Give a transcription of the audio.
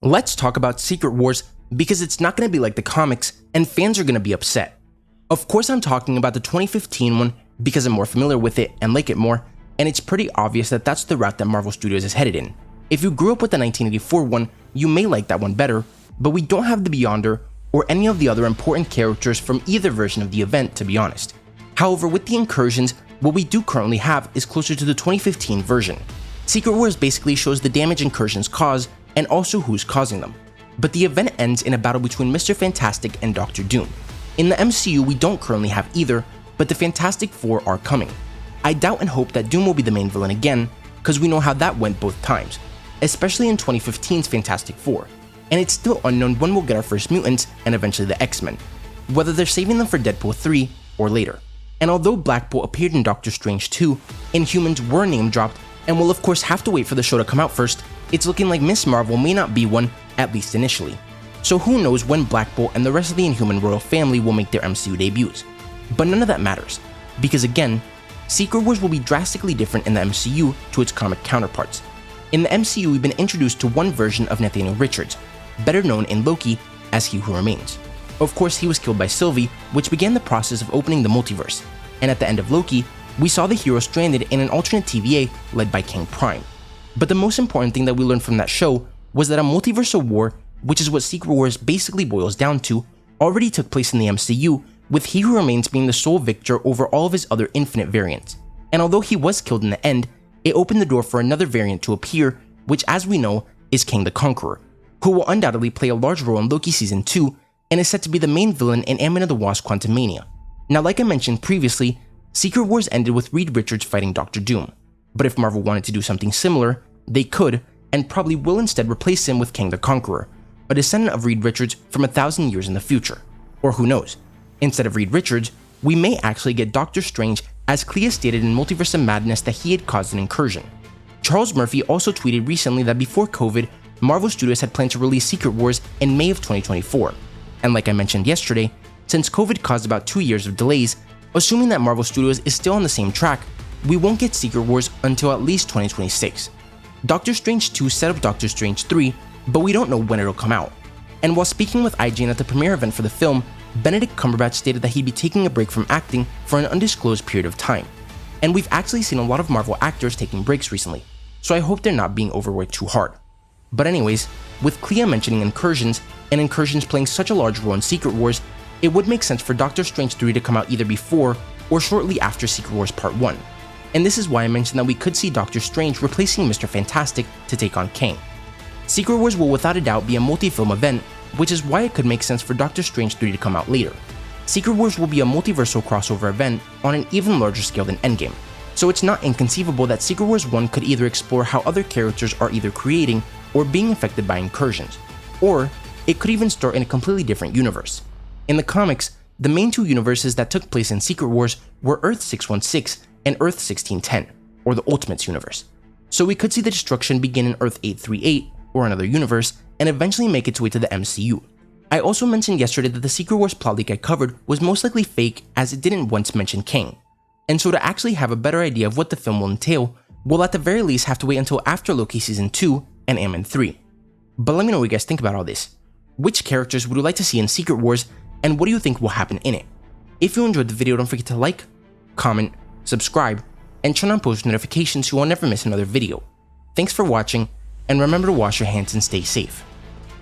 Let's talk about Secret Wars because it's not going to be like the comics and fans are going to be upset. Of course I'm talking about the 2015 one because I'm more familiar with it and like it more, and it's pretty obvious that that's the route that Marvel Studios is headed in. If you grew up with the 1984 one, you may like that one better, but we don't have the Beyonder or any of the other important characters from either version of the event, to be honest. However, with the incursions, what we do currently have is closer to the 2015 version. Secret Wars basically shows the damage incursions cause and also who's causing them. But the event ends in a battle between Mr. Fantastic and Dr. Doom. In the MCU, we don't currently have either, but the Fantastic Four are coming. I doubt and hope that Doom will be the main villain again, because we know how that went both times, especially in 2015's Fantastic Four, and it's still unknown when we'll get our first mutants and eventually the X-Men, whether they're saving them for Deadpool 3 or later. And although Black Bolt appeared in Doctor Strange 2, Inhumans were name dropped, and we'll of course have to wait for the show to come out first, it's looking like Ms. Marvel may not be one, at least initially. So who knows when Black Bolt and the rest of the Inhuman royal family will make their MCU debuts. But none of that matters, because again, Secret Wars will be drastically different in the MCU to its comic counterparts. In the MCU, we've been introduced to one version of Nathaniel Richards, better known in Loki as He Who Remains. Of course, he was killed by Sylvie, which began the process of opening the multiverse, and at the end of Loki, we saw the hero stranded in an alternate TVA led by King Prime. But the most important thing that we learned from that show was that a multiversal war, which is what Secret Wars basically boils down to, already took place in the MCU, with He Who Remains being the sole victor over all of his other infinite variants. And although he was killed in the end, it opened the door for another variant to appear, which as we know is King the Conqueror, who will undoubtedly play a large role in Loki Season 2 and is set to be the main villain in Ant-Man and the Wasp: Quantumania. Now, like I mentioned previously, Secret Wars ended with Reed Richards fighting Dr. Doom, but if Marvel wanted to do something similar, they could, and probably will instead replace him with King the Conqueror, a descendant of Reed Richards from 1,000 years in the future. Or who knows, instead of Reed Richards, we may actually get Doctor Strange, as Clea stated in Multiverse of Madness that he had caused an incursion. Charles Murphy also tweeted recently that before COVID, Marvel Studios had planned to release Secret Wars in May of 2024. And like I mentioned yesterday, since COVID caused about 2 years of delays, assuming that Marvel Studios is still on the same track, we won't get Secret Wars until at least 2026. Doctor Strange 2 set up Doctor Strange 3, but we don't know when it'll come out. And while speaking with IGN at the premiere event for the film, Benedict Cumberbatch stated that he'd be taking a break from acting for an undisclosed period of time. And we've actually seen a lot of Marvel actors taking breaks recently, so I hope they're not being overworked too hard. But anyways, with Clea mentioning incursions, and incursions playing such a large role in Secret Wars, it would make sense for Doctor Strange 3 to come out either before or shortly after Secret Wars Part 1. And this is why I mentioned that we could see Doctor Strange replacing Mr. Fantastic to take on Kang. Secret Wars will without a doubt be a multi-film event, which is why it could make sense for Doctor Strange 3 to come out later. Secret Wars will be a multiversal crossover event on an even larger scale than Endgame, so it's not inconceivable that Secret Wars 1 could either explore how other characters are either creating or being affected by incursions, or it could even start in a completely different universe. In the comics, the main two universes that took place in Secret Wars were Earth 616 and Earth 1610, or the Ultimates universe. So we could see the destruction begin in Earth 838, or another universe, and eventually make its way to the MCU. I also mentioned yesterday that the Secret Wars plot leak I covered was most likely fake, as it didn't once mention Kang. And so to actually have a better idea of what the film will entail, we'll at the very least have to wait until after Loki Season 2 and Ant-Man 3. But let me know what you guys think about all this. Which characters would you like to see in Secret Wars, and what do you think will happen in it? If you enjoyed the video, don't forget to like, comment, subscribe, and turn on post notifications so you'll never miss another video. Thanks for watching, and remember to wash your hands and stay safe.